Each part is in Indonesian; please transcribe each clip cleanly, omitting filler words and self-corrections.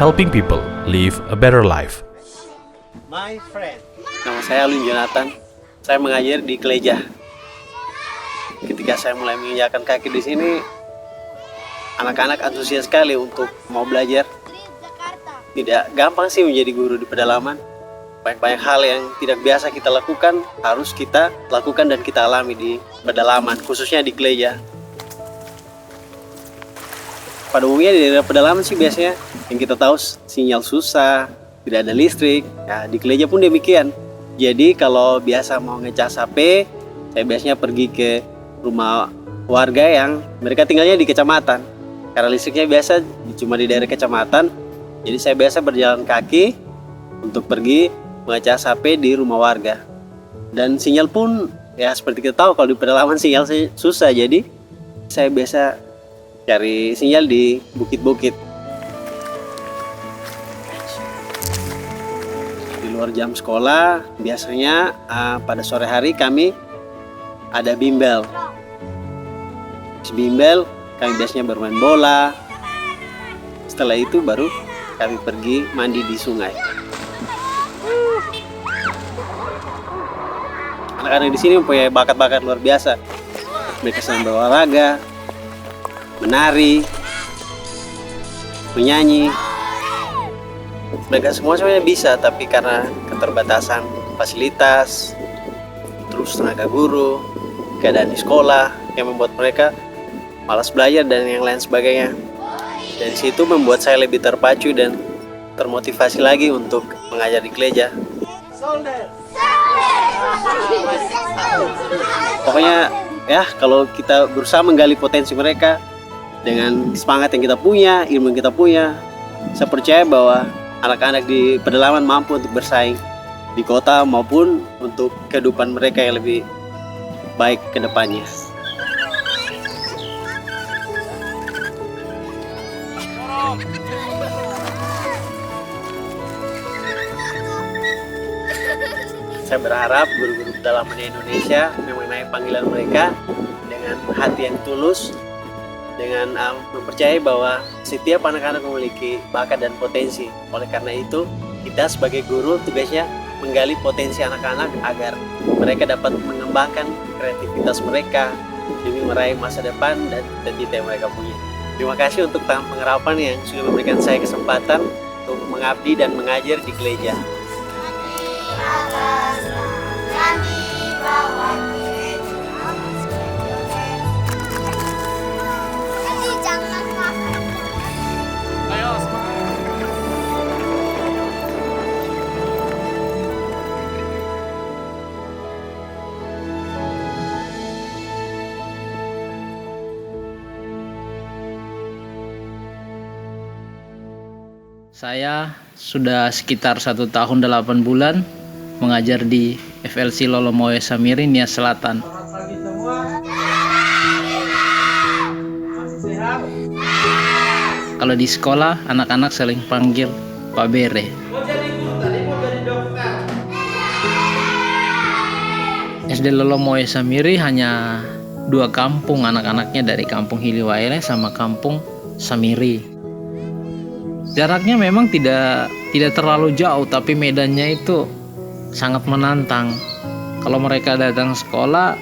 helping people live a better life. My friend. Nama saya Alwin Jonathan. Saya mengajar di Keleja. Ketika saya mulai menginjakkan kaki di sini, anak-anak antusias sekali untuk mau belajar. Tidak gampang sih menjadi guru di pedalaman. Banyak-banyak hal yang tidak biasa kita lakukan, harus kita lakukan dan kita alami di pedalaman, khususnya di Keleja. Pada umumnya di daerah pedalaman sih biasanya yang kita tahu sinyal susah, tidak ada listrik. Ya, di Keleja pun demikian. Jadi kalau biasa mau ngecas HP, saya biasanya pergi ke rumah warga yang mereka tinggalnya di kecamatan. Karena listriknya biasa cuma di daerah kecamatan, jadi saya biasa berjalan kaki untuk pergi mengecas HP di rumah warga. Dan sinyal pun ya seperti kita tahu kalau di pedalaman sinyal susah, jadi saya biasa cari sinyal di bukit-bukit. Di luar jam sekolah, biasanya pada sore hari kami ada bimbel. Bimbel, kami biasanya bermain bola. Setelah itu baru kami pergi mandi di sungai. Anak-anak di sini mempunyai bakat-bakat luar biasa. Mereka senang berolahraga, menari, menyanyi. Mereka semua sebenarnya bisa, tapi karena keterbatasan fasilitas, terus tenaga guru, keadaan di sekolah yang membuat mereka malas belajar dan yang lain sebagainya. Dari situ membuat saya lebih terpacu dan termotivasi lagi untuk mengajar di Keleja. Pokoknya ya, kalau kita berusaha menggali potensi mereka dengan semangat yang kita punya, ilmu yang kita punya, saya percaya bahwa anak-anak di pedalaman mampu untuk bersaing di kota maupun untuk kehidupan mereka yang lebih baik ke depannya. Saya berharap guru-guru pedalaman di Indonesia mengenai panggilan mereka dengan hati yang tulus, dengan mempercayai bahwa setiap anak-anak memiliki bakat dan potensi. Oleh karena itu, kita sebagai guru tugasnya menggali potensi anak-anak agar mereka dapat mengembangkan kreativitas mereka demi meraih masa depan dan cita-cita yang mereka punya. Terima kasih untuk Taman Pengharapan yang sudah memberikan saya kesempatan untuk mengabdi dan mengajar di Keleja. Saya sudah sekitar 1 tahun 8 bulan mengajar di FLC Lolomoyo Samiri, Nias Selatan. Kalau di sekolah, anak-anak saling panggil Pak Bere. SD Lolomoyo Samiri hanya 2 kampung anak-anaknya, dari kampung Hiliwaele sama kampung Samiri. Jaraknya memang tidak terlalu jauh, tapi medannya itu sangat menantang. Kalau mereka datang sekolah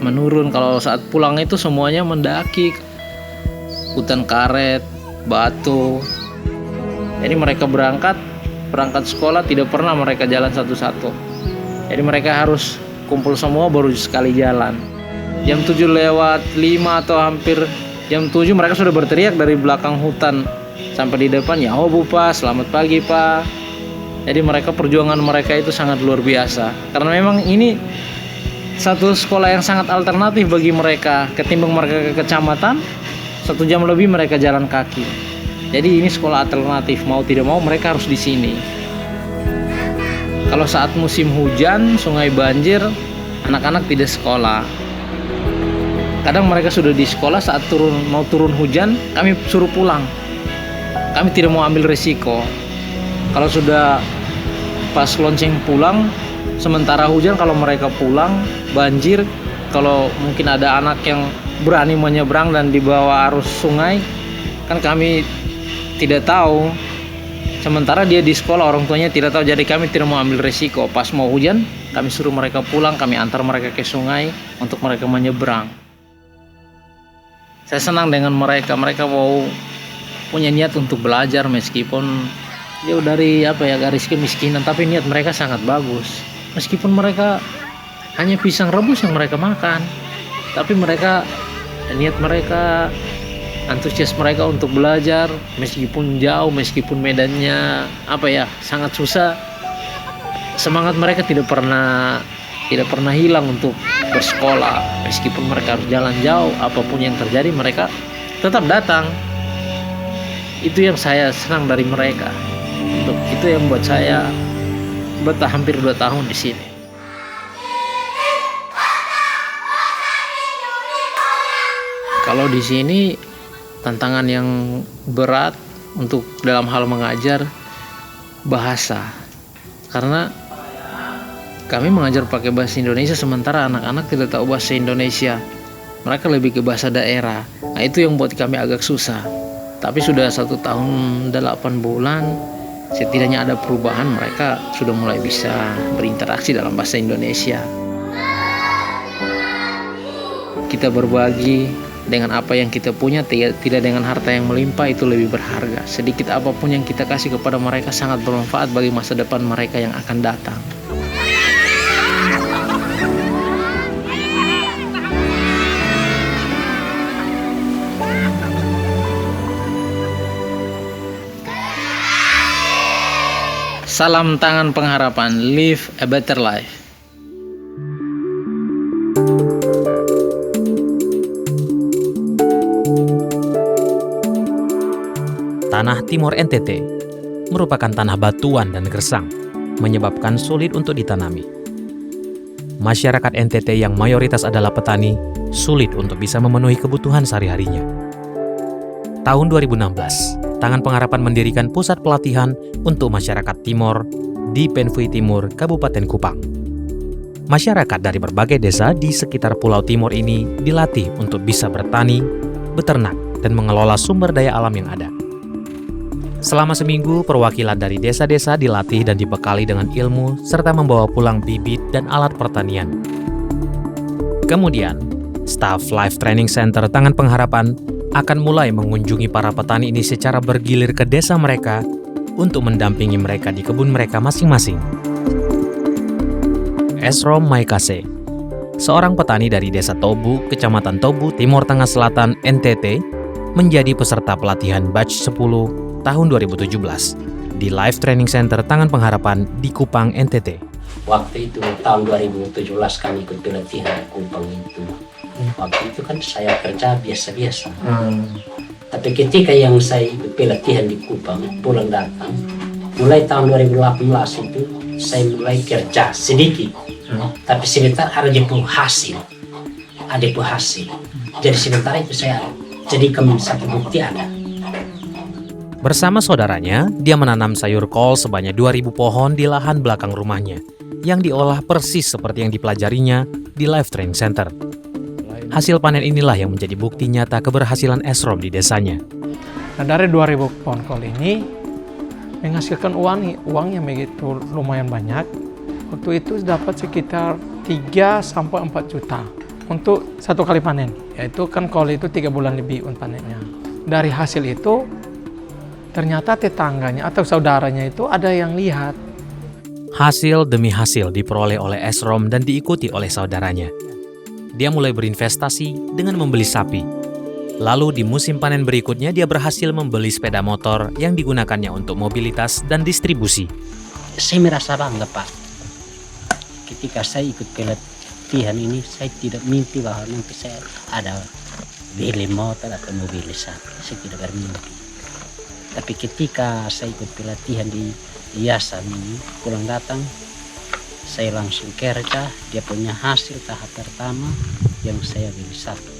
menurun, kalau saat pulang itu semuanya mendaki hutan karet, batu. Jadi mereka berangkat sekolah tidak pernah mereka jalan satu-satu. Jadi mereka harus kumpul semua baru sekali jalan. Jam 7 lewat 5 atau hampir jam 7 mereka sudah berteriak dari belakang hutan sampai di depan, "Ya oh Bu Pak, selamat pagi Pak." Jadi perjuangan mereka itu sangat luar biasa. Karena memang ini satu sekolah yang sangat alternatif bagi mereka. Ketimbang mereka ke kecamatan, 1 jam lebih mereka jalan kaki. Jadi ini sekolah alternatif, mau tidak mau mereka harus di sini. Kalau saat musim hujan, sungai banjir, anak-anak tidak sekolah. Kadang mereka sudah di sekolah, saat mau turun hujan, kami suruh pulang. Kami tidak mau ambil resiko. Kalau sudah pas lonceng pulang, sementara hujan, kalau mereka pulang banjir, kalau mungkin ada anak yang berani menyeberang dan dibawa arus sungai, kan kami tidak tahu Sementara dia di sekolah, orang tuanya tidak tahu, jadi kami tidak mau ambil resiko. Pas mau hujan, kami suruh mereka pulang, kami antar mereka ke sungai untuk mereka menyeberang. Saya senang dengan mereka mau punya niat untuk belajar meskipun jauh dari garis kemiskinan, tapi niat mereka sangat bagus. Meskipun mereka hanya pisang rebus yang mereka makan, tapi niat mereka, antusias mereka untuk belajar meskipun jauh, meskipun medannya sangat susah, semangat mereka tidak pernah hilang untuk bersekolah. Meskipun mereka harus jalan jauh, apapun yang terjadi mereka tetap datang. Itu yang saya senang dari mereka. Itu yang buat saya betah hampir 2 tahun di sini. Kalau di sini tantangan yang berat untuk dalam hal mengajar bahasa, karena kami mengajar pakai bahasa Indonesia sementara anak-anak tidak tahu bahasa Indonesia, mereka lebih ke bahasa daerah. Nah, itu yang buat kami agak susah. Tapi sudah 1 tahun 8 bulan setidaknya ada perubahan, mereka sudah mulai bisa berinteraksi dalam bahasa Indonesia. Kita berbagi dengan apa yang kita punya, tidak dengan harta yang melimpah, itu lebih berharga. Sedikit apapun yang kita kasih kepada mereka sangat bermanfaat bagi masa depan mereka yang akan datang. Salam tangan pengharapan, live a better life. Tanah Timor NTT merupakan tanah batuan dan gersang, menyebabkan sulit untuk ditanami. Masyarakat NTT yang mayoritas adalah petani, sulit untuk bisa memenuhi kebutuhan sehari-harinya. Tahun 2016, Tangan Pengharapan mendirikan pusat pelatihan untuk masyarakat Timor di Penfui Timur, Kabupaten Kupang. Masyarakat dari berbagai desa di sekitar Pulau Timor ini dilatih untuk bisa bertani, beternak, dan mengelola sumber daya alam yang ada. Selama seminggu, perwakilan dari desa-desa dilatih dan dibekali dengan ilmu serta membawa pulang bibit dan alat pertanian. Kemudian, staf Life Training Center Tangan Pengharapan akan mulai mengunjungi para petani ini secara bergilir ke desa mereka untuk mendampingi mereka di kebun mereka masing-masing. Esrom Maikase, seorang petani dari Desa Tobu, Kecamatan Tobu, Timur Tengah Selatan, NTT, menjadi peserta pelatihan batch 10 tahun 2017 di Life Training Center Tangan Pengharapan di Kupang, NTT. Waktu itu tahun 2017 kami ikut pelatihan di Kupang itu. Waktu itu kan saya kerja biasa-biasa. Tapi ketika yang saya ikut pelatihan di Kupang, pulang datang, mulai tahun 2018 itu saya mulai kerja sedikit. Tapi sebentar ada hasil. Jadi sebentar itu saya jadikan satu bukti ada. Bersama saudaranya, dia menanam sayur kol sebanyak 2.000 pohon di lahan belakang rumahnya, yang diolah persis seperti yang dipelajarinya di Life Training Center. Hasil panen inilah yang menjadi bukti nyata keberhasilan Esrom di desanya. Nah, dari 2.000 pohon kol ini menghasilkan uangnya begitu lumayan banyak. Waktu itu dapat sekitar 3-4 juta untuk 1 kali panen. Yaitu kan kol itu 3 bulan lebih panennya. Dari hasil itu ternyata tetangganya atau saudaranya itu ada yang lihat. Hasil demi hasil diperoleh oleh Esrom dan diikuti oleh saudaranya. Dia mulai berinvestasi dengan membeli sapi. Lalu di musim panen berikutnya dia berhasil membeli sepeda motor yang digunakannya untuk mobilitas dan distribusi. Saya merasa bangga, Pak. Ketika saya ikut pelatihan ini, saya tidak mimpi bahwa nanti saya ada beli motor atau mobil sapi. Saya tidak bermimpi. Tapi ketika saya ikut pelatihan di yayasan ini, pulang datang, saya langsung kerja. Dia punya hasil tahap pertama yang saya beli sapi.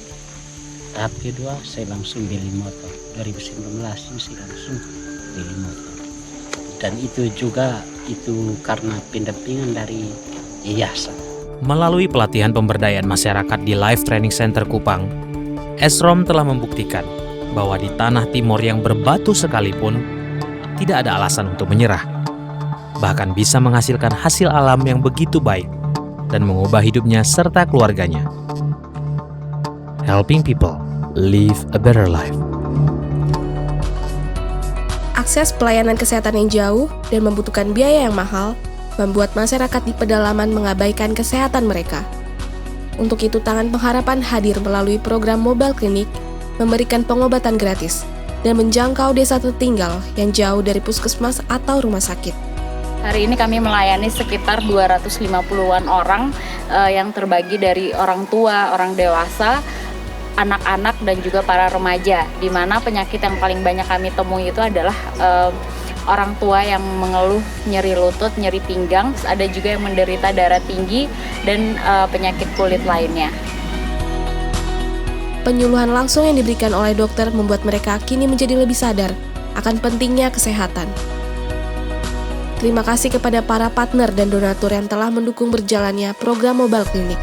Tahap kedua saya langsung beli motor. 2019 ini saya langsung beli motor. Dan itu juga karena pendampingan dari yayasan. Melalui pelatihan pemberdayaan masyarakat di Life Training Center Kupang, Esrom telah membuktikan bahwa di tanah Timor yang berbatu sekalipun, tidak ada alasan untuk menyerah. Bahkan bisa menghasilkan hasil alam yang begitu baik dan mengubah hidupnya serta keluarganya. Helping people live a better life. Akses pelayanan kesehatan yang jauh dan membutuhkan biaya yang mahal membuat masyarakat di pedalaman mengabaikan kesehatan mereka. Untuk itu, Tangan Pengharapan hadir melalui program mobile klinik, memberikan pengobatan gratis, dan menjangkau desa tertinggal yang jauh dari puskesmas atau rumah sakit. Hari ini kami melayani sekitar 250-an orang yang terbagi dari orang tua, orang dewasa, anak-anak, dan juga para remaja, di mana penyakit yang paling banyak kami temui itu adalah orang tua yang mengeluh nyeri lutut, nyeri pinggang, ada juga yang menderita darah tinggi dan penyakit kulit lainnya. Penyuluhan langsung yang diberikan oleh dokter membuat mereka kini menjadi lebih sadar akan pentingnya kesehatan. Terima kasih kepada para partner dan donatur yang telah mendukung berjalannya program mobile klinik.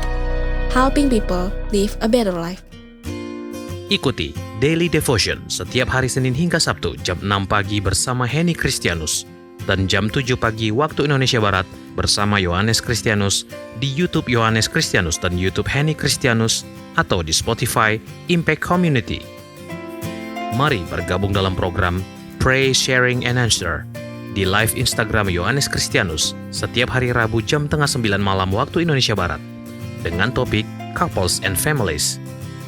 Helping people live a better life. Ikuti Daily Devotion setiap hari Senin hingga Sabtu jam 6 pagi bersama Henny Kristianus dan jam 7 pagi waktu Indonesia Barat bersama Yohanes Kristianus di YouTube Yohanes Kristianus dan YouTube Henny Kristianus atau di Spotify Impact Community. Mari bergabung dalam program Pray, Sharing, and Answer di live Instagram Yohanes Kristianus setiap hari Rabu jam tengah 9 malam waktu Indonesia Barat dengan topik Couples and Families,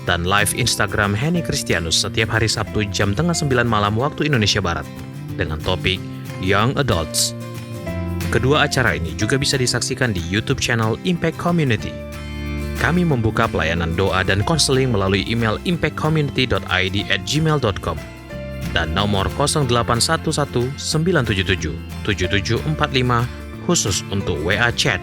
dan live Instagram Henny Kristianus setiap hari Sabtu jam tengah 9 malam waktu Indonesia Barat dengan topik Young Adults. Kedua acara ini juga bisa disaksikan di YouTube channel Impact Community. Kami membuka pelayanan doa dan konseling melalui email impactcommunity.id@gmail.com dan nomor 0811 977 7745 khusus untuk WA Chat.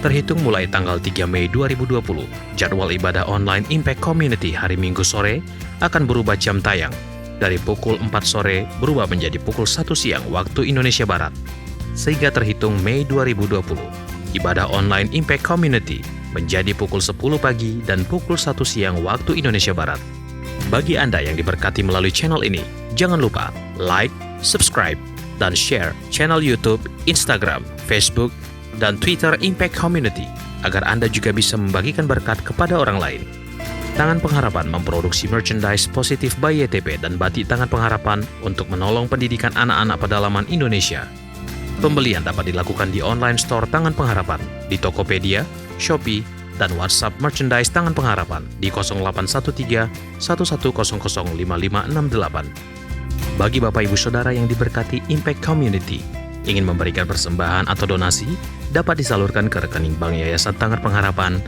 Terhitung mulai tanggal 3 Mei 2020, jadwal ibadah online Impact Community hari Minggu sore akan berubah jam tayang. Dari pukul 4 sore berubah menjadi pukul 1 siang waktu Indonesia Barat. Sehingga terhitung Mei 2020, ibadah online Impact Community menjadi pukul 10 pagi dan pukul 1 siang waktu Indonesia Barat. Bagi Anda yang diberkati melalui channel ini, jangan lupa like, subscribe, dan share channel YouTube, Instagram, Facebook, dan Twitter Impact Community agar Anda juga bisa membagikan berkat kepada orang lain. Tangan Pengharapan memproduksi merchandise positif by YTP dan batik Tangan Pengharapan untuk menolong pendidikan anak-anak pedalaman Indonesia. Pembelian dapat dilakukan di online store Tangan Pengharapan, di Tokopedia, Shopee, dan WhatsApp merchandise Tangan Pengharapan di 0813 1100 5568. Bagi Bapak Ibu Saudara yang diberkati Impact Community, ingin memberikan persembahan atau donasi, dapat disalurkan ke rekening Bank Yayasan Tangan Pengharapan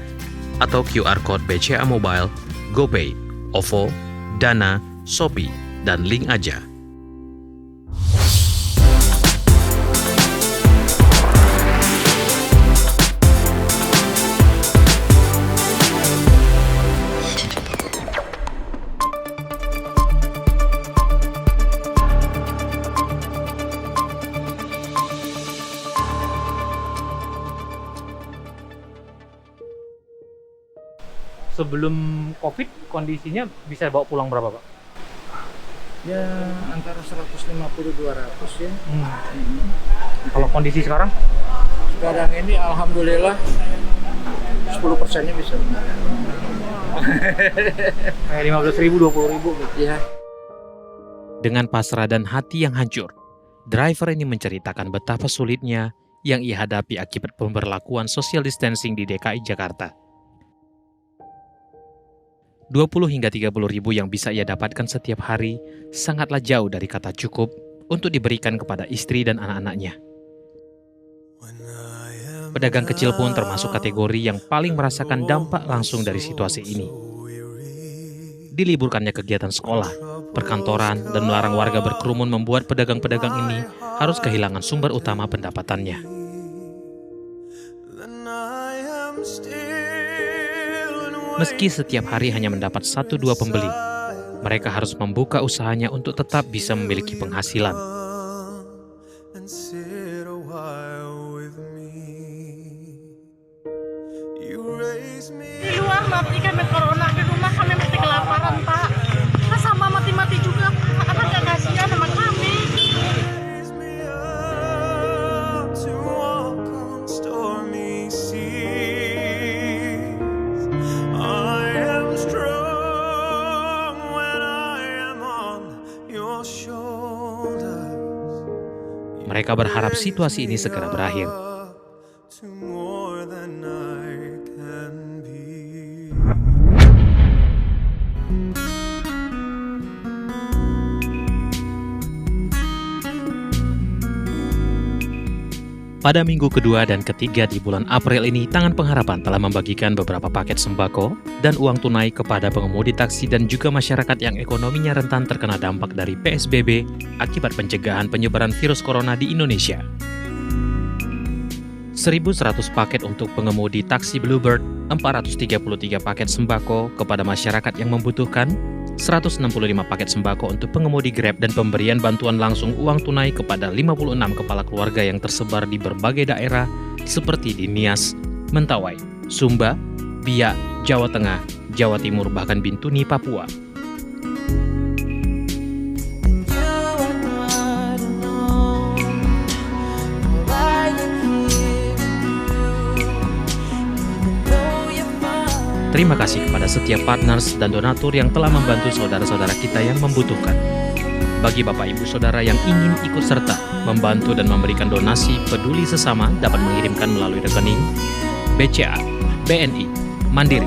atau QR Code BCA Mobile, GoPay, OVO, Dana, Shopee, dan link aja. Sebelum COVID kondisinya bisa bawa pulang berapa, Pak? Ya antara 150-200 ya. Kalau kondisi sekarang? Sekarang ini alhamdulillah 10%-nya bisa. Kayak 15.000, 20.000 gitu. Ya. Dengan pasrah dan hati yang hancur, driver ini menceritakan betapa sulitnya yang ia hadapi akibat pemberlakuan social distancing di DKI Jakarta. 20 hingga 30 ribu yang bisa ia dapatkan setiap hari sangatlah jauh dari kata cukup untuk diberikan kepada istri dan anak-anaknya. Pedagang kecil pun termasuk kategori yang paling merasakan dampak langsung dari situasi ini. Diliburkannya kegiatan sekolah, perkantoran, dan melarang warga berkerumun membuat pedagang-pedagang ini harus kehilangan sumber utama pendapatannya. Meski setiap hari hanya mendapat 1-2 pembeli, mereka harus membuka usahanya untuk tetap bisa memiliki penghasilan. Di luar mati kami corona, di rumah kami mati kelaparan, Pak. Kita sama mati-mati juga, karena gak kasihan sama kami. Mereka berharap situasi ini segera berakhir. To more than I can be. Pada minggu kedua dan ketiga di bulan April ini, Tangan Pengharapan telah membagikan beberapa paket sembako dan uang tunai kepada pengemudi taksi dan juga masyarakat yang ekonominya rentan terkena dampak dari PSBB akibat pencegahan penyebaran virus corona di Indonesia. 1.100 paket untuk pengemudi taksi Bluebird, 433 paket sembako kepada masyarakat yang membutuhkan, 165 paket sembako untuk pengemudi Grab dan pemberian bantuan langsung uang tunai kepada 56 kepala keluarga yang tersebar di berbagai daerah seperti di Nias, Mentawai, Sumba, Biak, Jawa Tengah, Jawa Timur, bahkan Bintuni, Papua. Terima kasih kepada setiap partners dan donatur yang telah membantu saudara-saudara kita yang membutuhkan. Bagi Bapak Ibu Saudara yang ingin ikut serta, membantu dan memberikan donasi peduli sesama dapat mengirimkan melalui rekening BCA, BNI, Mandiri,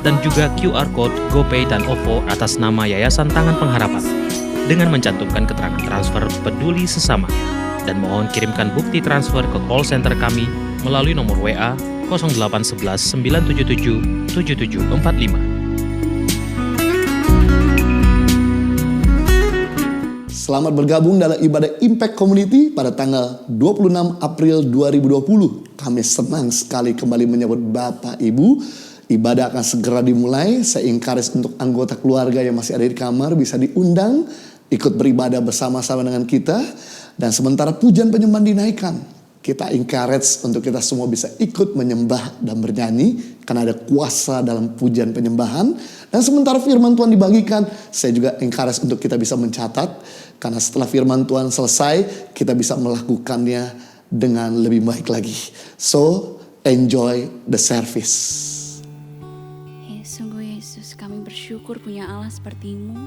dan juga QR Code GoPay dan OVO atas nama Yayasan Tangan Pengharapan dengan mencantumkan keterangan transfer peduli sesama, dan mohon kirimkan bukti transfer ke call center kami melalui nomor WA 0811 977 7745. Selamat bergabung dalam ibadah Impact Community pada tanggal 26 April 2020. Kami senang sekali kembali menyambut Bapak Ibu. Ibadah akan segera dimulai. Saya encourage untuk anggota keluarga yang masih ada di kamar bisa diundang ikut beribadah bersama-sama dengan kita. Dan sementara pujian penyembahan dinaikkan, kita encourage untuk kita semua bisa ikut menyembah dan bernyanyi karena ada kuasa dalam pujian penyembahan. Dan sementara firman Tuhan dibagikan, saya juga encourage untuk kita bisa mencatat karena setelah firman Tuhan selesai, kita bisa melakukannya dengan lebih baik lagi. So, enjoy the service. Sungguh Yesus, kami bersyukur punya Allah seperti-Mu,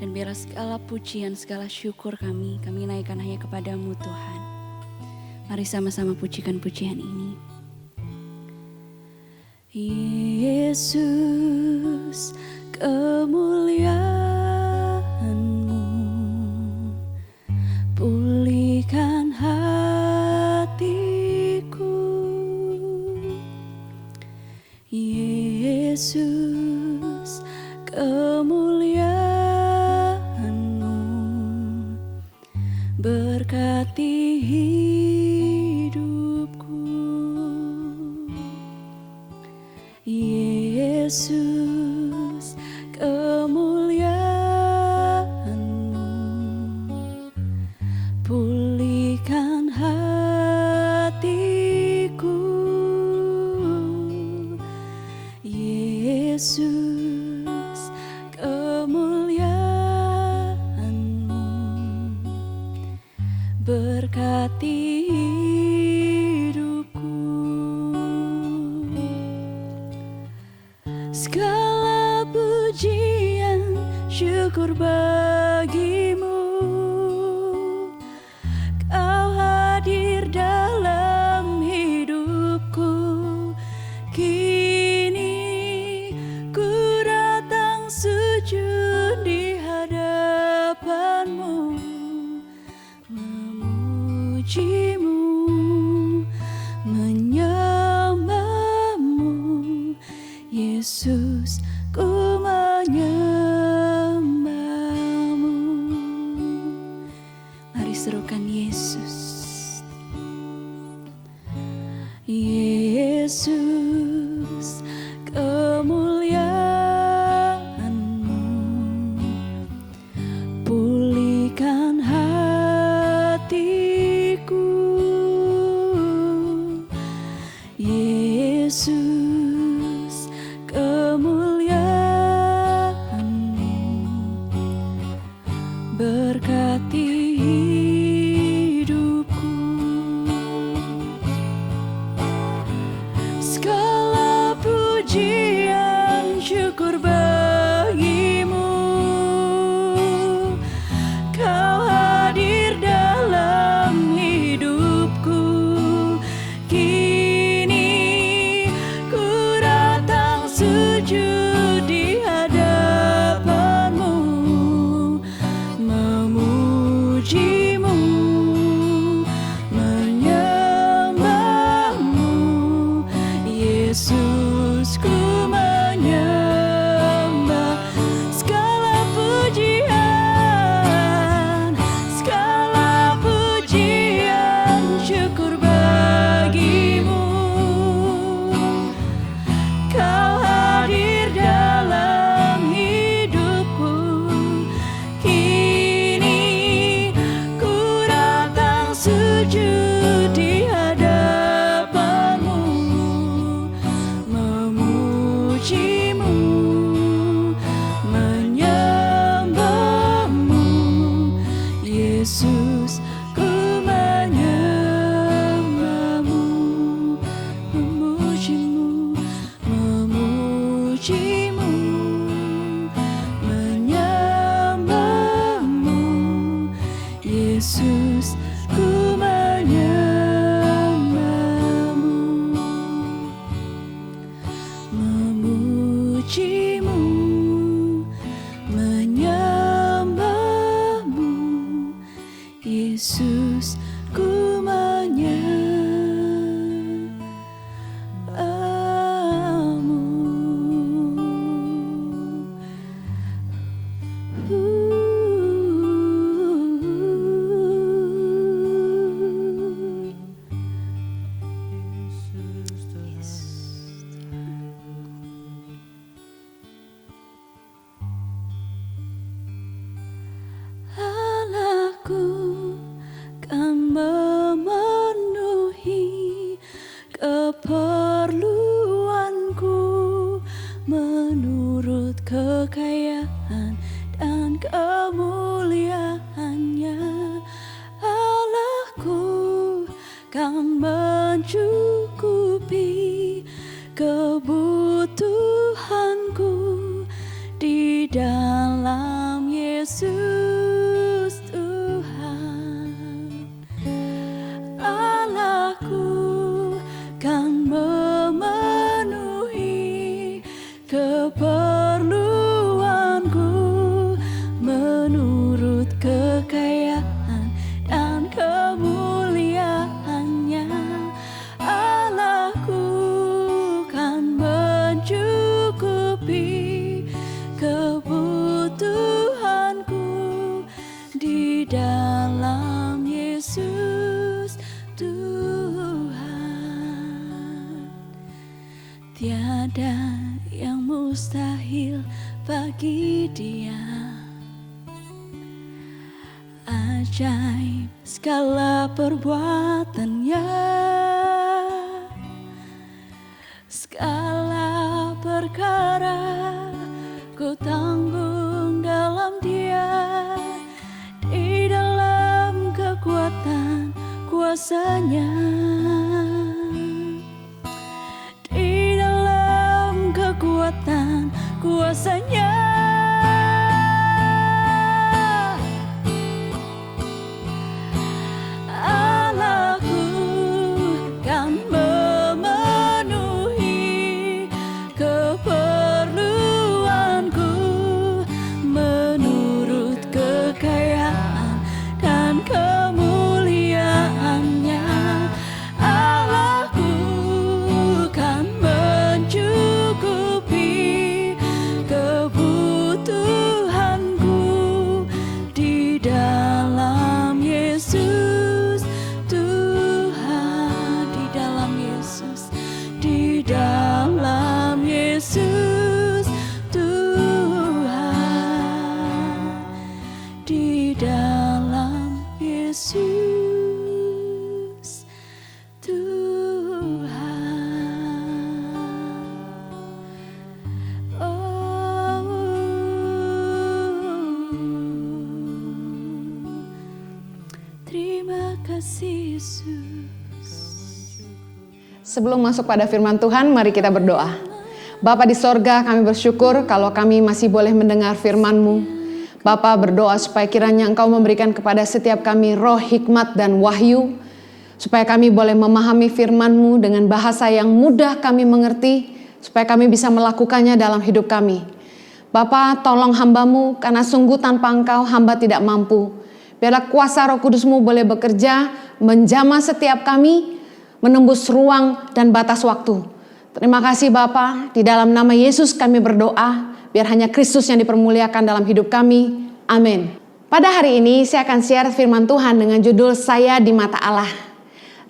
dan biarlah segala pujian, segala syukur kami naikkan hanya kepadamu Tuhan. Mari sama-sama pujikan pujian ini. Yesus, kemuliaan-Mu pulihkan hatiku. Yesus, kemuliaan-Mu berkati Yesus, kemuliaan-Mu pulihkan hatiku. Yesus, kemuliaan-Mu berkati segala pujian syukur bagi-Mu. Kau hadir dalam hidupku. Kini ku datang sujud di hadapan-Mu, memuji-Mu, menyembah-Mu. Yesus, ku menyembah-Mu. Mari serukan Yesus. Yesus, kemuliaan-Mu pulihkan hatiku. Yesus, kemuliaan-Mu berkati hidupku. Segala pujian syukur bagi-Mu. Kau hadir dalam hidupku. Yesus, ku menyembahmu, memujimu, memujimu, menyembahmu. Yesus, ku menyembahmu, memujimu, menyembahmu. Yesus, ku Allahku kan memenuhi keperluanku menurut kekayaan dan kemuliaannya. Allahku kan mencukupi kebutuhanku di dalam Yesus Tuhan. Allahku kan memenuhi keperluanku menurut kekayaan dan kemuliaannya. Allahku kan mencukupi kebutuhanku di dalam Yesus Tuhan. Tiada yang mustahil bagi Dia. Ajaib segala perbuatannya, segala perkara ku tanggung dalam Dia, di dalam kekuatan kuasa-Nya, di dalam kekuatan kuasa-Nya. Allahku kan memenuhi keperluanku menurut kekayaan dan kemuliaannya. Allahku kan mencukupi kebutuhanku di dalam Yesus Tuhan, di dalam Yesus, di dalam Yesus Tuhan, di dalam Yesus Tuhan. Terima kasih Yesus. Sebelum masuk pada firman Tuhan, mari kita berdoa. Bapa di sorga, kami bersyukur kalau kami masih boleh mendengar firman-Mu. Bapa berdoa supaya kiranya Engkau memberikan kepada setiap kami roh hikmat dan wahyu, supaya kami boleh memahami firman-Mu dengan bahasa yang mudah kami mengerti, supaya kami bisa melakukannya dalam hidup kami. Bapa, tolong hamba-Mu, karena sungguh tanpa Engkau hamba tidak mampu. Biarlah kuasa Roh Kudus-Mu boleh bekerja, menjamah setiap kami, menembus ruang dan batas waktu. Terima kasih Bapa, di dalam nama Yesus kami berdoa, biar hanya Kristus yang dipermuliakan dalam hidup kami. Amin. Pada hari ini saya akan share firman Tuhan dengan judul Saya di Mata Allah.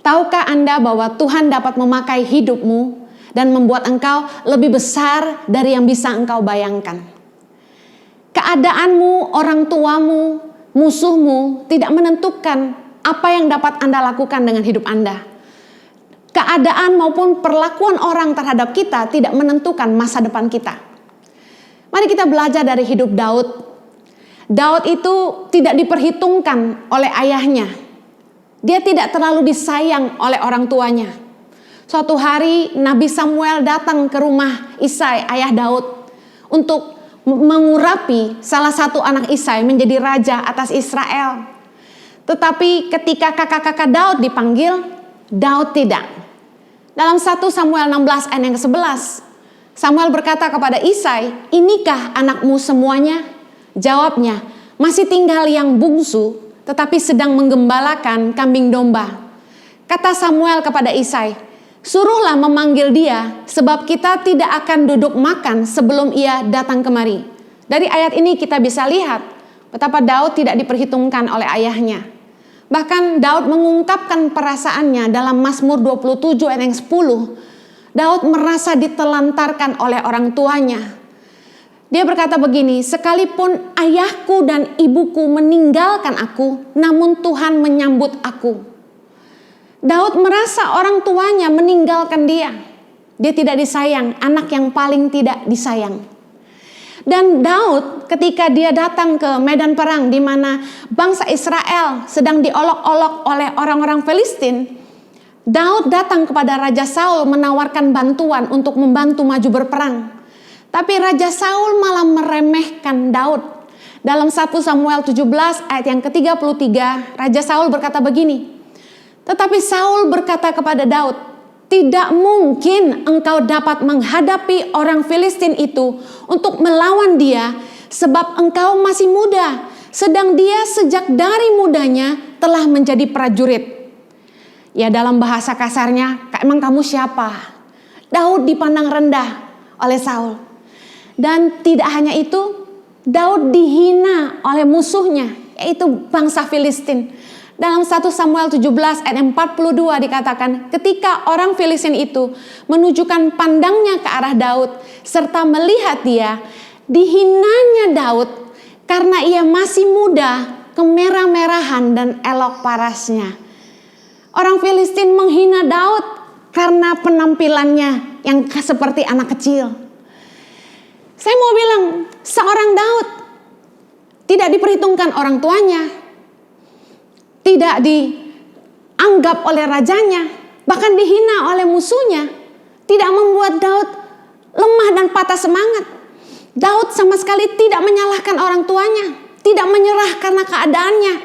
Tahukah Anda bahwa Tuhan dapat memakai hidupmu dan membuat engkau lebih besar dari yang bisa engkau bayangkan? Keadaanmu, orang tuamu, musuhmu tidak menentukan apa yang dapat Anda lakukan dengan hidup Anda. Keadaan maupun perlakuan orang terhadap kita tidak menentukan masa depan kita. Mari kita belajar dari hidup Daud. Daud itu tidak diperhitungkan oleh ayahnya. Dia tidak terlalu disayang oleh orang tuanya. Suatu hari Nabi Samuel datang ke rumah Isai, ayah Daud, untuk mengurapi salah satu anak Isai menjadi raja atas Israel. Tetapi ketika kakak-kakak Daud dipanggil, Daud tidak. Dalam 1 Samuel 16 ayat yang ke-11, Samuel berkata kepada Isai, "Inikah anakmu semuanya?" Jawabnya, "Masih tinggal yang bungsu, tetapi sedang menggembalakan kambing domba." Kata Samuel kepada Isai, "Suruhlah memanggil dia, sebab kita tidak akan duduk makan sebelum ia datang kemari." Dari ayat ini kita bisa lihat betapa Daud tidak diperhitungkan oleh ayahnya. Bahkan Daud mengungkapkan perasaannya dalam Mazmur 27 ayat yang 10. Daud merasa ditelantarkan oleh orang tuanya. Dia berkata begini, "Sekalipun ayahku dan ibuku meninggalkan aku, namun Tuhan menyambut aku." Daud merasa orang tuanya meninggalkan dia. Dia tidak disayang, anak yang paling tidak disayang. Dan Daud ketika dia datang ke medan perang di mana bangsa Israel sedang diolok-olok oleh orang-orang Filistin, Daud datang kepada Raja Saul menawarkan bantuan untuk membantu maju berperang. Tapi Raja Saul malah meremehkan Daud. Dalam 1 Samuel 17 ayat yang ke-33, Raja Saul berkata begini, "Tetapi Saul berkata kepada Daud, 'Tidak mungkin engkau dapat menghadapi orang Filistin itu untuk melawan dia, sebab engkau masih muda, sedang dia sejak dari mudanya telah menjadi prajurit.'" Ya, dalam bahasa kasarnya, "Emang kamu siapa?" Daud dipandang rendah oleh Saul. Dan tidak hanya itu, Daud dihina oleh musuhnya, yaitu bangsa Filistin. Dalam 1 Samuel 17 ayat 42 dikatakan, ketika orang Filistin itu menunjukkan pandangnya ke arah Daud serta melihat dia, dihinanya Daud karena ia masih muda, kemerah-merahan dan elok parasnya. Orang Filistin menghina Daud karena penampilannya yang seperti anak kecil. Saya mau bilang, seorang Daud tidak diperhitungkan orang tuanya, tidak dianggap oleh rajanya, bahkan dihina oleh musuhnya, tidak membuat Daud lemah dan patah semangat. Daud sama sekali tidak menyalahkan orang tuanya, tidak menyerah karena keadaannya,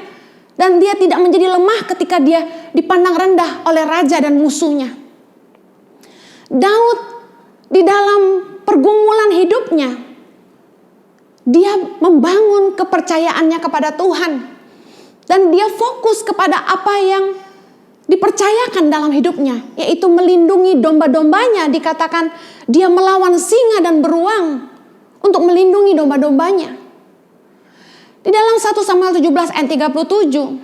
dan dia tidak menjadi lemah ketika dia dipandang rendah oleh raja dan musuhnya. Daud di dalam pergumulan hidupnya, dia membangun kepercayaannya kepada Tuhan. Dan dia fokus kepada apa yang dipercayakan dalam hidupnya, yaitu melindungi domba-dombanya. Dikatakan dia melawan singa dan beruang untuk melindungi domba-dombanya. Di dalam 1 Samuel 17 ayat 37,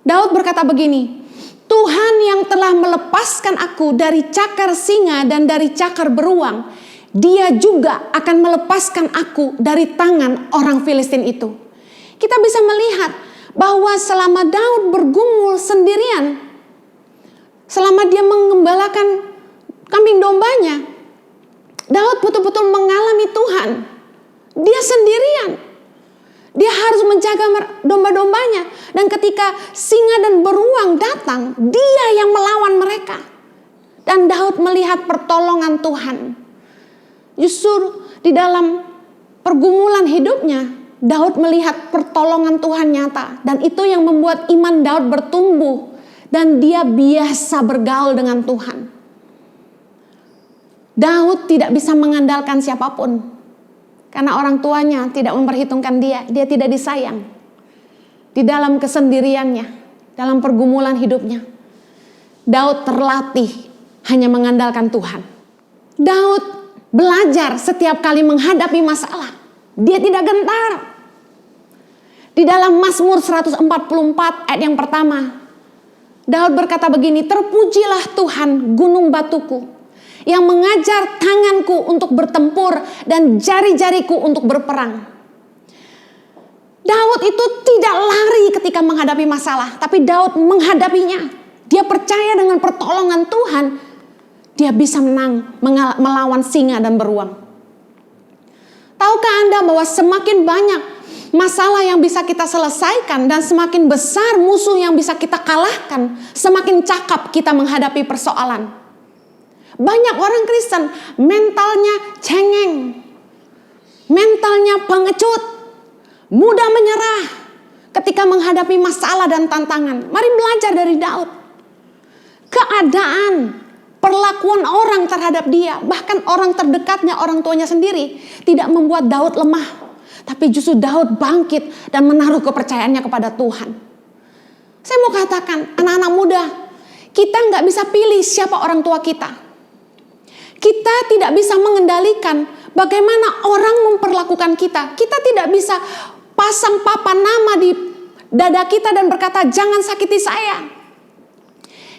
Daud berkata begini, "Tuhan yang telah melepaskan aku dari cakar singa dan dari cakar beruang, Dia juga akan melepaskan aku dari tangan orang Filistin itu." Kita bisa melihat bahwa selama Daud bergumul sendirian, selama dia mengembalakan kambing dombanya, Daud betul-betul mengalami Tuhan. Dia sendirian. Dia harus menjaga domba-dombanya. Dan ketika singa dan beruang datang, dia yang melawan mereka. Dan Daud melihat pertolongan Tuhan. Justru di dalam pergumulan hidupnya, Daud melihat pertolongan Tuhan nyata. Dan itu yang membuat iman Daud bertumbuh. Dan dia biasa bergaul dengan Tuhan. Daud tidak bisa mengandalkan siapapun. Karena orang tuanya tidak memperhitungkan dia. Dia tidak disayang. Di dalam kesendiriannya, dalam pergumulan hidupnya, Daud terlatih hanya mengandalkan Tuhan. Daud belajar setiap kali menghadapi masalah. Dia tidak gentar. Di dalam Mazmur 144 ayat yang pertama, Daud berkata begini, "Terpujilah Tuhan gunung batuku, yang mengajar tanganku untuk bertempur dan jari-jariku untuk berperang." Daud itu tidak lari ketika menghadapi masalah, tapi Daud menghadapinya. Dia percaya dengan pertolongan Tuhan, dia bisa menang, melawan singa dan beruang. Tahukah Anda bahwa semakin banyak masalah yang bisa kita selesaikan, dan semakin besar musuh yang bisa kita kalahkan, semakin cakap kita menghadapi persoalan. Banyak orang Kristen mentalnya cengeng, mentalnya pengecut, mudah menyerah ketika menghadapi masalah dan tantangan. Mari belajar dari Daud. Keadaan, perlakuan orang terhadap dia, bahkan orang terdekatnya, orang tuanya sendiri, tidak membuat Daud lemah. Tapi justru Daud bangkit dan menaruh kepercayaannya kepada Tuhan. Saya mau katakan, anak-anak muda, kita nggak bisa pilih siapa orang tua kita. Kita tidak bisa mengendalikan bagaimana orang memperlakukan kita. Kita tidak bisa pasang papan nama di dada kita dan berkata, jangan sakiti saya.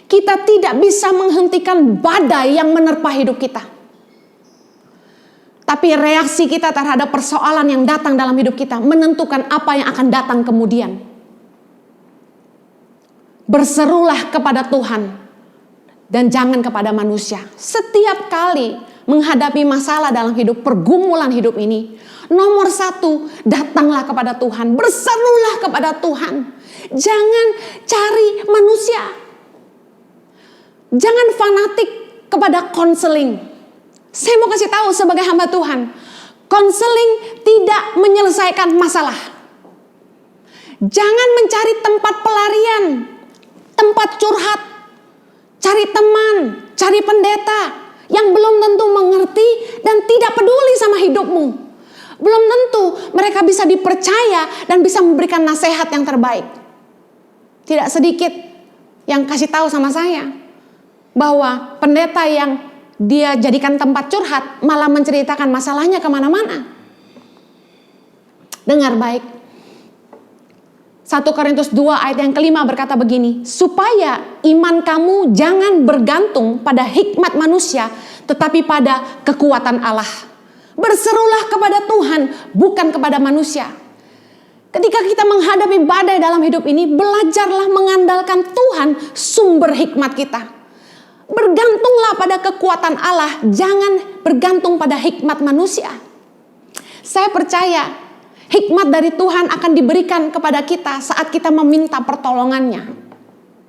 Kita tidak bisa menghentikan badai yang menerpa hidup kita. Tapi reaksi kita terhadap persoalan yang datang dalam hidup kita menentukan apa yang akan datang kemudian. Berserulah kepada Tuhan dan jangan kepada manusia. Setiap kali menghadapi masalah dalam hidup, pergumulan hidup ini, nomor satu, datanglah kepada Tuhan. Berserulah kepada Tuhan. Jangan cari manusia. Jangan fanatik kepada konseling. Saya mau kasih tahu sebagai hamba Tuhan, konseling tidak menyelesaikan masalah. Jangan mencari tempat pelarian, tempat curhat, cari teman, cari pendeta yang belum tentu mengerti dan tidak peduli sama hidupmu. Belum tentu mereka bisa dipercaya dan bisa memberikan nasihat yang terbaik. Tidak sedikit yang kasih tahu sama saya bahwa pendeta yang dia jadikan tempat curhat malah menceritakan masalahnya kemana-mana. Dengar baik. 1 Korintus 2 ayat yang kelima berkata begini, supaya iman kamu jangan bergantung pada hikmat manusia, tetapi pada kekuatan Allah. Berserulah kepada Tuhan, bukan kepada manusia. Ketika kita menghadapi badai dalam hidup ini, belajarlah mengandalkan Tuhan, sumber hikmat kita. Bergantunglah pada kekuatan Allah, jangan bergantung pada hikmat manusia. Saya percaya hikmat dari Tuhan akan diberikan kepada kita saat kita meminta pertolongannya.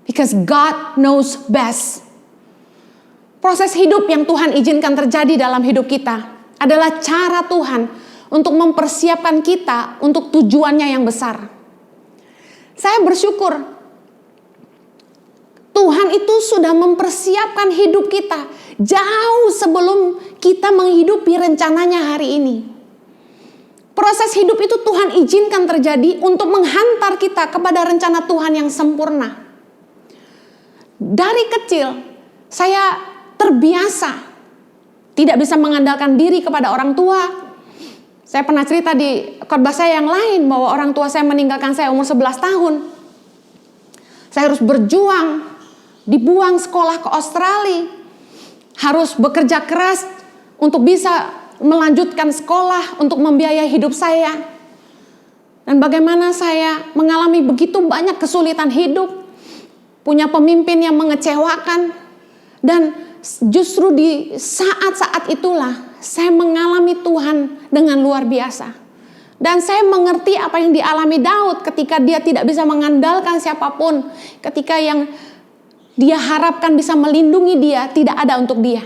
Because God knows best. Proses hidup yang Tuhan izinkan terjadi dalam hidup kita adalah cara Tuhan untuk mempersiapkan kita untuk tujuannya yang besar. Saya bersyukur Tuhan itu sudah mempersiapkan hidup kita jauh sebelum kita menghidupi rencananya hari ini. Proses hidup itu Tuhan izinkan terjadi untuk menghantar kita kepada rencana Tuhan yang sempurna. Dari kecil saya terbiasa tidak bisa mengandalkan diri kepada orang tua. Saya pernah cerita di khotbah saya yang lain bahwa orang tua saya meninggalkan saya umur 11 tahun. Saya harus berjuang, dibuang sekolah ke Australia, harus bekerja keras untuk bisa melanjutkan sekolah, untuk membiayai hidup saya. Dan bagaimana saya mengalami begitu banyak kesulitan hidup, punya pemimpin yang mengecewakan, dan justru di saat-saat itulah saya mengalami Tuhan dengan luar biasa. Dan saya mengerti apa yang dialami Daud ketika dia tidak bisa mengandalkan siapapun, ketika yang dia harapkan bisa melindungi dia, tidak ada untuk dia.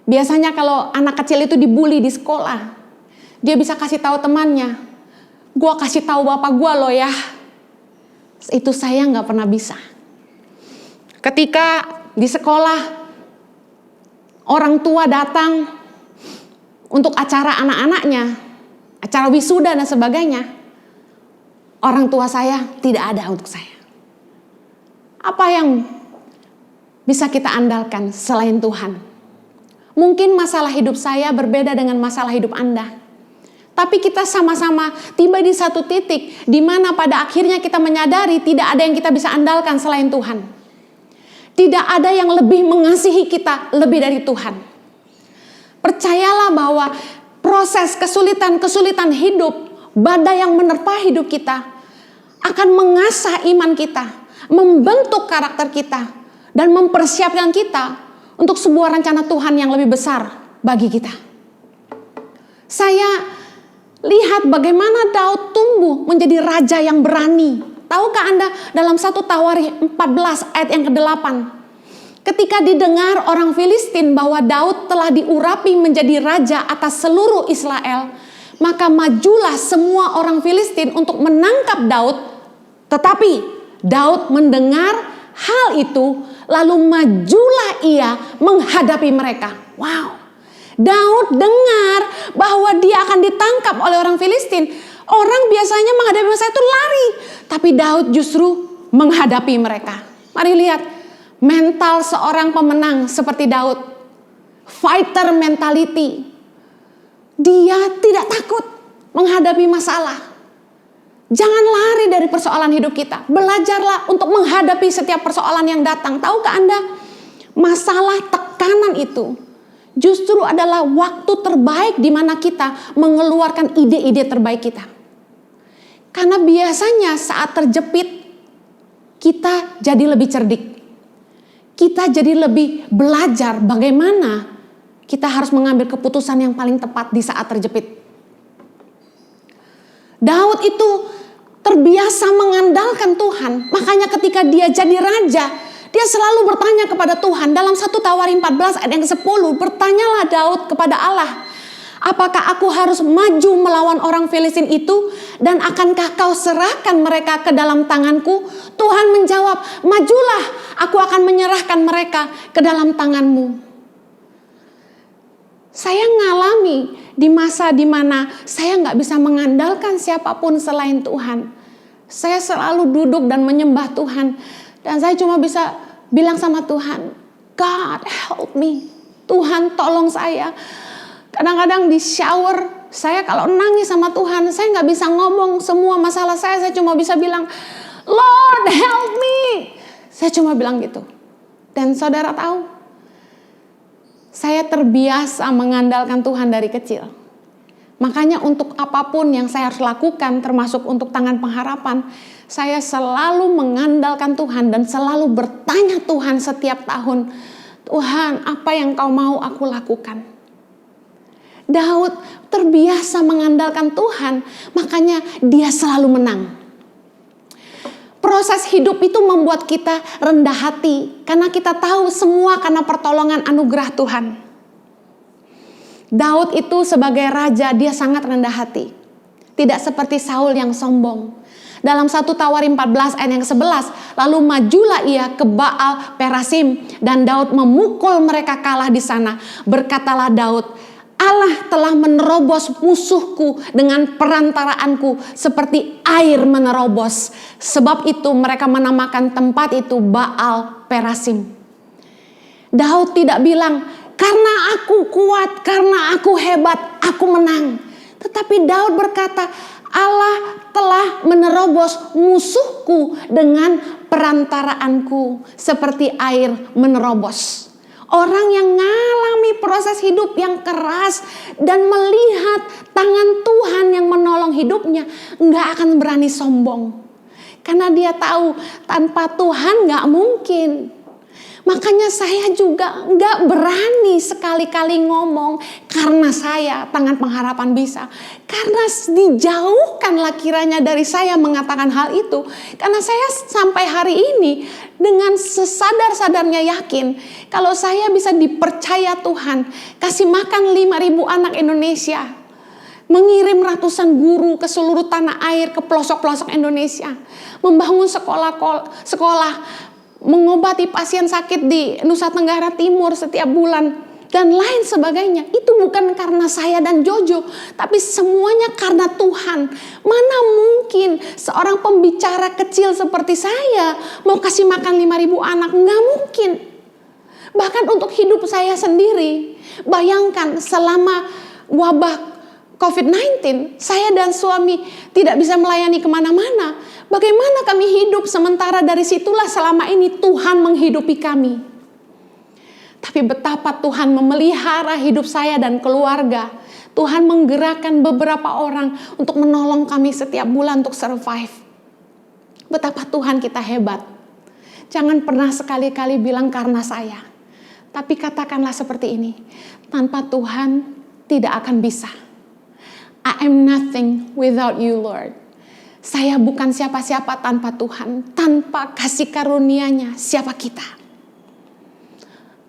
Biasanya kalau anak kecil itu dibully di sekolah, dia bisa kasih tahu temannya, gua kasih tahu bapak gua loh ya. Itu saya nggak pernah bisa. Ketika di sekolah, orang tua datang untuk acara anak-anaknya, acara wisuda dan sebagainya, orang tua saya tidak ada untuk saya. Apa yang bisa kita andalkan selain Tuhan? Mungkin masalah hidup saya berbeda dengan masalah hidup Anda. Tapi kita sama-sama tiba di satu titik di mana pada akhirnya kita menyadari tidak ada yang kita bisa andalkan selain Tuhan. Tidak ada yang lebih mengasihi kita lebih dari Tuhan. Percayalah bahwa proses kesulitan-kesulitan hidup, badai yang menerpa hidup kita akan mengasah iman kita, membentuk karakter kita, dan mempersiapkan kita untuk sebuah rencana Tuhan yang lebih besar bagi kita. Saya Lihat bagaimana Daud tumbuh menjadi raja yang berani. Tahukah Anda dalam 1 Tawarikh 14 ayat yang ke-8. Ketika didengar orang Filistin bahwa Daud telah diurapi menjadi raja atas seluruh Israel, maka majulah semua orang Filistin untuk menangkap Daud. Tetapi Daud mendengar hal itu, lalu majulah ia menghadapi mereka. Wow. Daud dengar bahwa dia akan ditangkap oleh orang Filistin. Orang biasanya menghadapi masalah itu lari, tapi Daud justru menghadapi mereka. Mari lihat mental seorang pemenang seperti Daud. Fighter mentality. Dia tidak takut menghadapi masalah. Jangan lari dari persoalan hidup kita. Belajarlah untuk menghadapi setiap persoalan yang datang. Tahukah Anda, masalah tekanan itu justru adalah waktu terbaik di mana kita mengeluarkan ide-ide terbaik kita. Karena biasanya saat terjepit, kita jadi lebih cerdik. Kita jadi lebih belajar bagaimana kita harus mengambil keputusan yang paling tepat di saat terjepit. Daud itu terbiasa mengandalkan Tuhan. Makanya ketika dia jadi raja, dia selalu bertanya kepada Tuhan. Dalam 1 Tawarikh 14 ayat yang ke-10, bertanyalah Daud kepada Allah, apakah aku harus maju melawan orang Filistin itu, dan akankah kau serahkan mereka ke dalam tanganku? Tuhan menjawab, majulah, aku akan menyerahkan mereka ke dalam tanganmu. Saya ngalami di masa dimana saya nggak bisa mengandalkan siapapun selain Tuhan. Saya selalu duduk dan menyembah Tuhan. Dan saya cuma bisa bilang sama Tuhan, God help me. Tuhan tolong saya. Kadang-kadang di shower, saya kalau nangis sama Tuhan, saya nggak bisa ngomong semua masalah saya cuma bisa bilang, Lord help me. Saya cuma bilang gitu. Dan saudara tahu, saya terbiasa mengandalkan Tuhan dari kecil. Makanya untuk apapun yang saya harus lakukan, termasuk untuk Tangan Pengharapan, saya selalu mengandalkan Tuhan dan selalu bertanya Tuhan setiap tahun, Tuhan, apa yang kau mau aku lakukan? Daud terbiasa mengandalkan Tuhan, makanya dia selalu menang. Proses hidup itu membuat kita rendah hati, karena kita tahu semua karena pertolongan anugerah Tuhan. Daud itu sebagai raja, dia sangat rendah hati. Tidak seperti Saul yang sombong. Dalam 1 Tawarikh 14 ayat yang ke-11, lalu majulah ia ke Baal Perasim, dan Daud memukul mereka kalah di sana. Berkatalah Daud, Allah telah menerobos musuhku dengan perantaraanku seperti air menerobos. Sebab itu mereka menamakan tempat itu Baal Perasim. Daud tidak bilang, karena aku kuat, karena aku hebat, aku menang. Tetapi Daud berkata, Allah telah menerobos musuhku dengan perantaraanku seperti air menerobos. Orang yang mengalami proses hidup yang keras dan melihat tangan Tuhan yang menolong hidupnya, nggak akan berani sombong. Karena dia tahu tanpa Tuhan nggak mungkin. Makanya saya juga nggak berani sekali-kali ngomong karena saya Tangan Pengharapan bisa. Karena dijauhkanlah kiranya dari saya mengatakan hal itu. Karena saya sampai hari ini dengan sesadar-sadarnya yakin kalau saya bisa dipercaya Tuhan kasih makan 5.000 anak Indonesia, mengirim ratusan guru ke seluruh tanah air, ke pelosok-pelosok Indonesia, membangun sekolah, mengobati pasien sakit di Nusa Tenggara Timur setiap bulan, dan lain sebagainya. Itu bukan karena saya dan Jojo, tapi semuanya karena Tuhan. Mana mungkin seorang pembicara kecil seperti saya mau kasih makan 5.000 anak? Nggak mungkin. Bahkan untuk hidup saya sendiri, bayangkan selama wabah COVID-19, saya dan suami tidak bisa melayani kemana-mana. Bagaimana kami hidup sementara dari situlah selama ini Tuhan menghidupi kami. Tapi betapa Tuhan memelihara hidup saya dan keluarga. Tuhan menggerakkan beberapa orang untuk menolong kami setiap bulan untuk survive. Betapa Tuhan kita hebat. Jangan pernah sekali-kali bilang karena saya. Tapi katakanlah seperti ini, tanpa Tuhan tidak akan bisa. I am nothing without you, Lord. Saya bukan siapa-siapa tanpa Tuhan. Tanpa kasih karunia-Nya, siapa kita?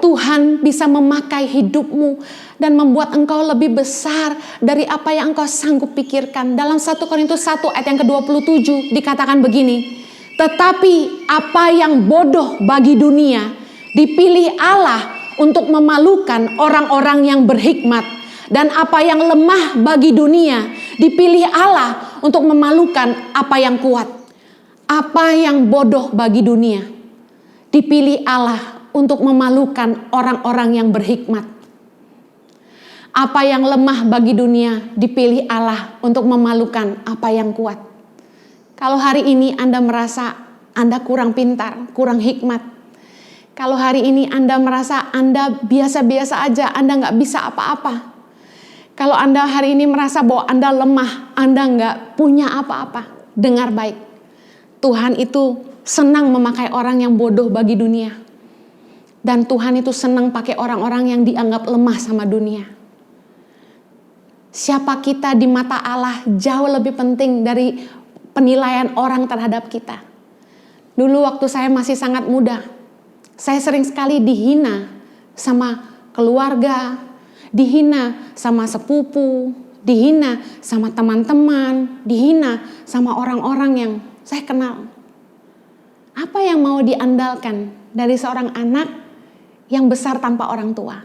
Tuhan bisa memakai hidupmu dan membuat engkau lebih besar dari apa yang engkau sanggup pikirkan. Dalam 1 Korintus 1 ayat yang ke-27 dikatakan begini, tetapi apa yang bodoh bagi dunia dipilih Allah untuk memalukan orang-orang yang berhikmat. Dan apa yang lemah bagi dunia dipilih Allah untuk memalukan apa yang kuat. Apa yang bodoh bagi dunia dipilih Allah untuk memalukan orang-orang yang berhikmat. Apa yang lemah bagi dunia dipilih Allah untuk memalukan apa yang kuat. Kalau hari ini Anda merasa Anda kurang pintar, kurang hikmat. Kalau hari ini Anda merasa Anda biasa-biasa aja, Anda nggak bisa apa-apa. Kalau Anda hari ini merasa bahwa Anda lemah, Anda nggak punya apa-apa, dengar baik. Tuhan itu senang memakai orang yang bodoh bagi dunia. Dan Tuhan itu senang pakai orang-orang yang dianggap lemah sama dunia. Siapa kita di mata Allah jauh lebih penting dari penilaian orang terhadap kita. Dulu waktu saya masih sangat muda, saya sering sekali dihina sama keluarga, dihina sama sepupu, dihina sama teman-teman, dihina sama orang-orang yang saya kenal. Apa yang mau diandalkan dari seorang anak yang besar tanpa orang tua?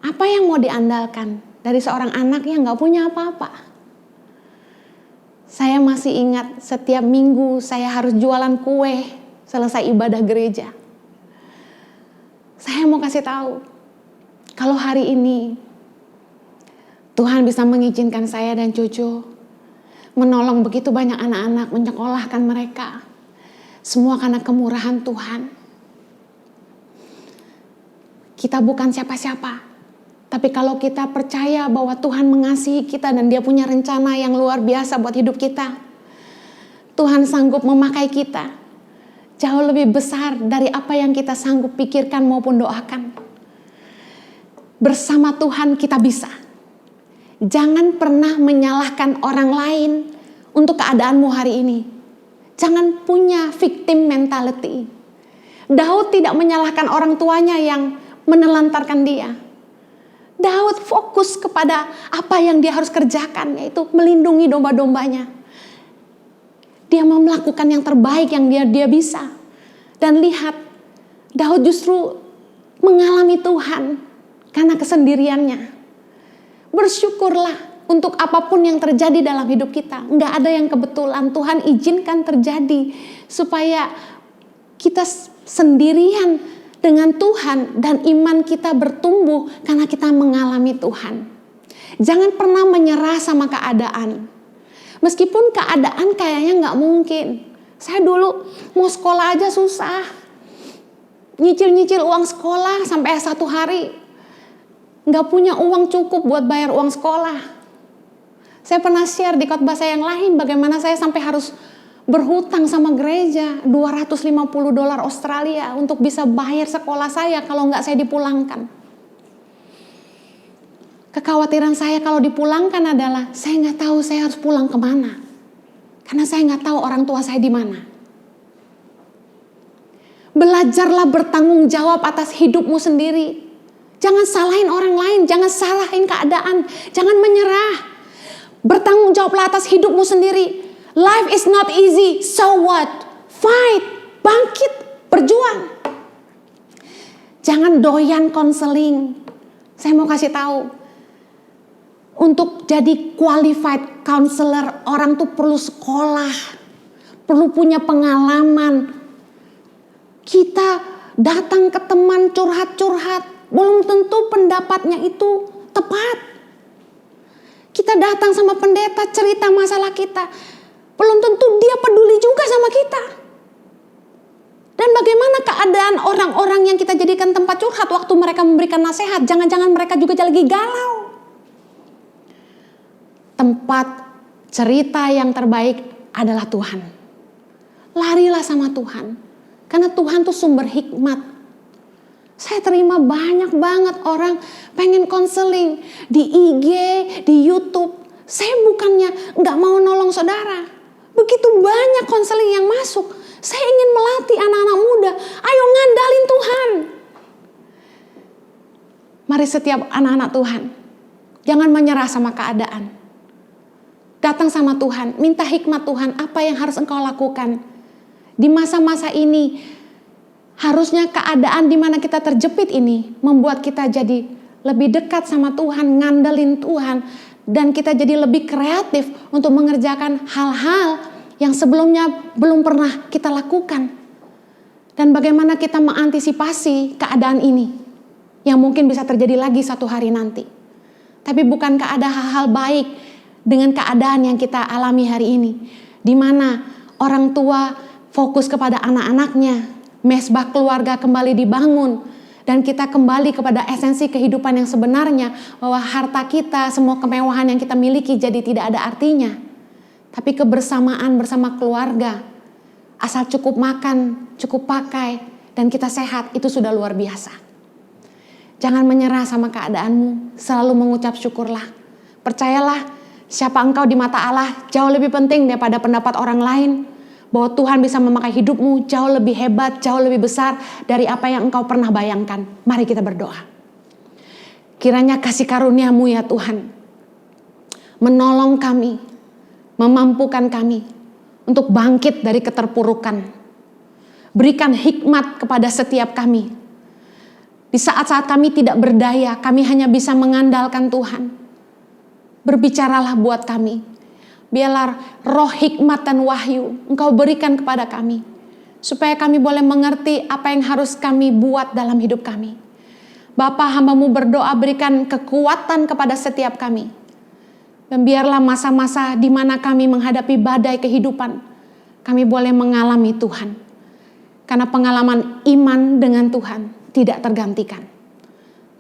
Apa yang mau diandalkan dari seorang anak yang gak punya apa-apa? Saya masih ingat setiap minggu saya harus jualan kue selesai ibadah gereja. Saya mau kasih tahu, kalau hari ini Tuhan bisa mengizinkan saya dan cucu menolong begitu banyak anak-anak, menyekolahkan mereka, semua karena kemurahan Tuhan. Kita bukan siapa-siapa, tapi kalau kita percaya bahwa Tuhan mengasihi kita dan Dia punya rencana yang luar biasa buat hidup kita, Tuhan sanggup memakai kita jauh lebih besar dari apa yang kita sanggup pikirkan maupun doakan. Bersama Tuhan kita bisa. Jangan pernah menyalahkan orang lain untuk keadaanmu hari ini. Jangan punya victim mentality. Daud tidak menyalahkan orang tuanya yang menelantarkan dia. Daud fokus kepada apa yang dia harus kerjakan, yaitu melindungi domba-dombanya. Dia mau melakukan yang terbaik yang dia bisa. Dan lihat, Daud justru mengalami Tuhan karena kesendiriannya. Bersyukurlah untuk apapun yang terjadi dalam hidup kita. Nggak ada yang kebetulan. Tuhan izinkan terjadi supaya kita sendirian dengan Tuhan dan iman kita bertumbuh karena kita mengalami Tuhan. Jangan pernah menyerah sama keadaan. Meskipun keadaan kayaknya nggak mungkin. Saya dulu mau sekolah aja susah. Nyicil-nyicil uang sekolah sampai satu hari nggak punya uang cukup buat bayar uang sekolah. Saya pernah share di khotbah saya yang lain bagaimana saya sampai harus berhutang sama gereja $250 Australia untuk bisa bayar sekolah saya kalau nggak saya dipulangkan. Kekhawatiran saya kalau dipulangkan adalah saya nggak tahu saya harus pulang kemana, karena saya nggak tahu orang tua saya di mana. Belajarlah bertanggung jawab atas hidupmu sendiri. Jangan salahin orang lain, jangan salahin keadaan, jangan menyerah. Bertanggung jawablah atas hidupmu sendiri. Life is not easy, so what? Fight, bangkit, berjuang. Jangan doyan konseling. Saya mau kasih tahu, untuk jadi qualified counselor, orang tuh perlu sekolah, perlu punya pengalaman. Kita datang ke teman curhat-curhat, belum tentu pendapatnya itu tepat. Kita datang sama pendeta cerita masalah kita, belum tentu dia peduli juga sama kita. Dan bagaimana keadaan orang-orang yang kita jadikan tempat curhat waktu mereka memberikan nasihat? Jangan-jangan mereka juga lagi galau. Tempat cerita yang terbaik adalah Tuhan. Larilah sama Tuhan. Karena Tuhan tuh sumber hikmat. Saya terima banyak banget orang pengen konseling di IG, di YouTube. Saya bukannya nggak mau nolong saudara. Begitu banyak konseling yang masuk. Saya ingin melatih anak-anak muda. Ayo ngandalin Tuhan. Mari setiap anak-anak Tuhan, jangan menyerah sama keadaan. Datang sama Tuhan, minta hikmat Tuhan, apa yang harus engkau lakukan. Di masa-masa ini, harusnya keadaan di mana kita terjepit ini membuat kita jadi lebih dekat sama Tuhan, ngandelin Tuhan, dan kita jadi lebih kreatif untuk mengerjakan hal-hal yang sebelumnya belum pernah kita lakukan. Dan bagaimana kita mengantisipasi keadaan ini yang mungkin bisa terjadi lagi satu hari nanti. Tapi bukankah ada hal-hal baik dengan keadaan yang kita alami hari ini, di mana orang tua fokus kepada anak-anaknya, mesbah keluarga kembali dibangun, dan kita kembali kepada esensi kehidupan yang sebenarnya, bahwa harta kita, semua kemewahan yang kita miliki jadi tidak ada artinya. Tapi kebersamaan bersama keluarga, asal cukup makan, cukup pakai, dan kita sehat, itu sudah luar biasa. Jangan menyerah sama keadaanmu, selalu mengucap syukurlah. Percayalah, siapa engkau di mata Allah jauh lebih penting daripada pendapat orang lain. Bahwa Tuhan bisa memakai hidupmu jauh lebih hebat, jauh lebih besar dari apa yang engkau pernah bayangkan. Mari kita berdoa. Kiranya kasih karunia-Mu ya Tuhan, menolong kami, memampukan kami untuk bangkit dari keterpurukan. Berikan hikmat kepada setiap kami. Di saat-saat kami tidak berdaya, kami hanya bisa mengandalkan Tuhan. Berbicaralah buat kami. Biarlah roh hikmat dan wahyu Engkau berikan kepada kami. Supaya kami boleh mengerti apa yang harus kami buat dalam hidup kami. Bapa, hamba-Mu berdoa berikan kekuatan kepada setiap kami. Dan biarlah masa-masa di mana kami menghadapi badai kehidupan, kami boleh mengalami Tuhan. Karena pengalaman iman dengan Tuhan tidak tergantikan.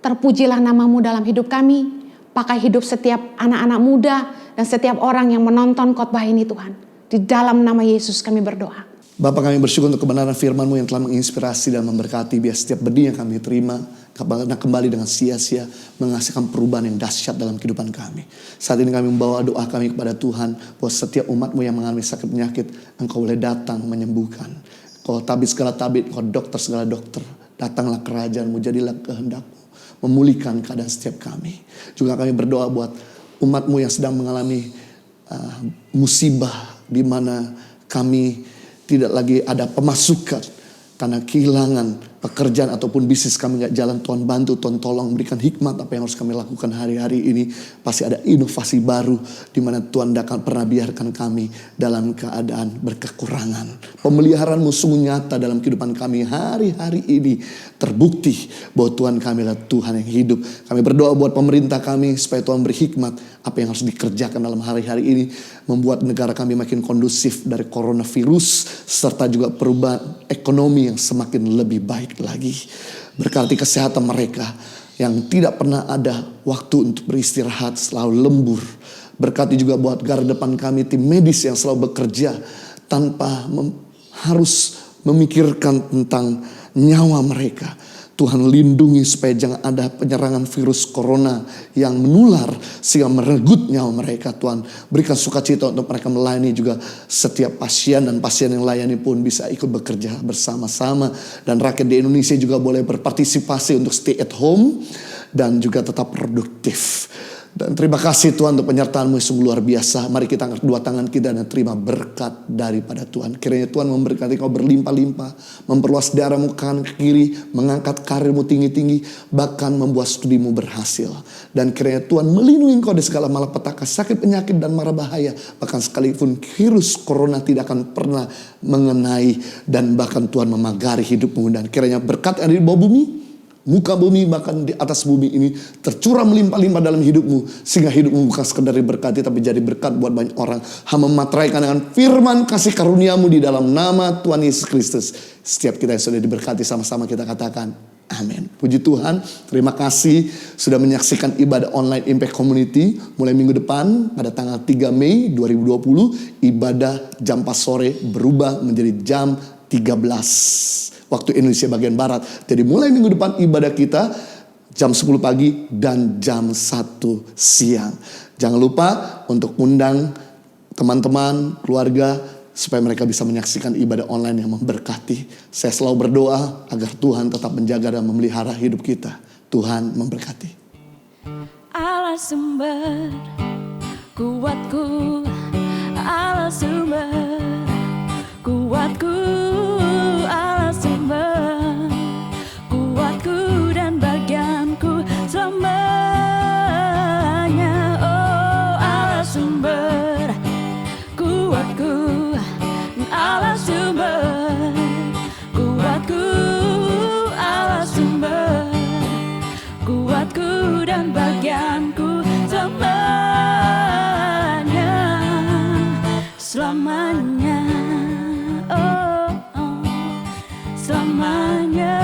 Terpujilah nama-Mu dalam hidup kami. Pakai hidup setiap anak-anak muda dan setiap orang yang menonton khotbah ini Tuhan. Di dalam nama Yesus kami berdoa. Bapa, kami bersyukur untuk kebenaran firman-Mu yang telah menginspirasi dan memberkati. Biar setiap benih yang kami terima kembali dengan sia-sia, menghasilkan perubahan yang dahsyat dalam kehidupan kami. Saat ini kami membawa doa kami kepada Tuhan, bahwa setiap umat-Mu yang mengalami sakit penyakit, Engkau boleh datang menyembuhkan. Kau tabib segala tabib, Kau dokter segala dokter. Datanglah kerajaan-Mu, jadilah kehendak-Mu, memulihkan keadaan setiap kami. Juga kami berdoa buat umat-Mu yang sedang mengalami musibah, di mana kami tidak lagi ada pemasukan karena kehilangan pekerjaan ataupun bisnis kami gak jalan. Tuhan bantu, Tuhan tolong berikan hikmat apa yang harus kami lakukan hari-hari ini. Pasti ada inovasi baru di mana Tuhan tidak akan pernah biarkan kami dalam keadaan berkekurangan. Pemeliharaan-Mu sungguh nyata dalam kehidupan kami hari-hari ini. Terbukti bahwa Tuhan kami adalah Tuhan yang hidup. Kami berdoa buat pemerintah kami supaya Tuhan beri hikmat apa yang harus dikerjakan dalam hari-hari ini. Membuat negara kami makin kondusif dari coronavirus, serta juga perubahan ekonomi yang semakin lebih baik lagi. Berkati kesehatan mereka yang tidak pernah ada waktu untuk beristirahat, selalu lembur. Berkati juga buat garda depan kami, tim medis yang selalu bekerja tanpa harus memikirkan tentang nyawa mereka. Tuhan lindungi supaya jangan ada penyerangan virus corona yang menular sehingga merenggut nyawa mereka. Tuhan berikan sukacita untuk mereka melayani juga setiap pasien, dan pasien yang layani pun bisa ikut bekerja bersama-sama. Dan rakyat di Indonesia juga boleh berpartisipasi untuk stay at home dan juga tetap produktif. Dan terima kasih Tuhan untuk penyertaan-Mu yang sungguh luar biasa. Mari kita angkat dua tangan kita dan terima berkat daripada Tuhan. Kiranya Tuhan memberkati kau berlimpah-limpah, memperluas daerahmu kanan ke kiri, mengangkat karirmu tinggi-tinggi, bahkan membuat studimu berhasil. Dan kiranya Tuhan melindungi kau dari segala malapetaka, sakit, penyakit, dan mara bahaya. Bahkan sekalipun virus corona tidak akan pernah mengenai, dan bahkan Tuhan memagari hidupmu. Dan kiranya berkat yang ada di bawah bumi, muka bumi, bahkan di atas bumi ini tercurah melimpah-limpah dalam hidupmu. Sehingga hidupmu bukan sekedar diberkati, tapi jadi berkat buat banyak orang. Hamba memateraikan dengan firman kasih karunia-Mu di dalam nama Tuhan Yesus Kristus. Setiap kita yang sudah diberkati, sama-sama kita katakan amin. Puji Tuhan, terima kasih sudah menyaksikan ibadah online Impact Community. Mulai minggu depan pada tanggal 3 Mei 2020, ibadah jam 4 sore berubah menjadi jam 13 waktu Indonesia bagian Barat. Jadi mulai minggu depan ibadah kita jam 10 pagi, dan jam 1 siang. Jangan lupa untuk undang teman-teman, keluarga, supaya mereka bisa menyaksikan ibadah online yang memberkati. Saya selalu berdoa agar Tuhan tetap menjaga dan memelihara hidup kita. Tuhan memberkati. Allah sumber kuatku, Allah sumber kuatku, Allah sumber kuatku dan bagianku selamanya. Oh, Allah sumber kuatku, Allah sumber kuatku, Allah sumber kuatku dan bagianku selamanya, selamanya, oh, oh, selamanya.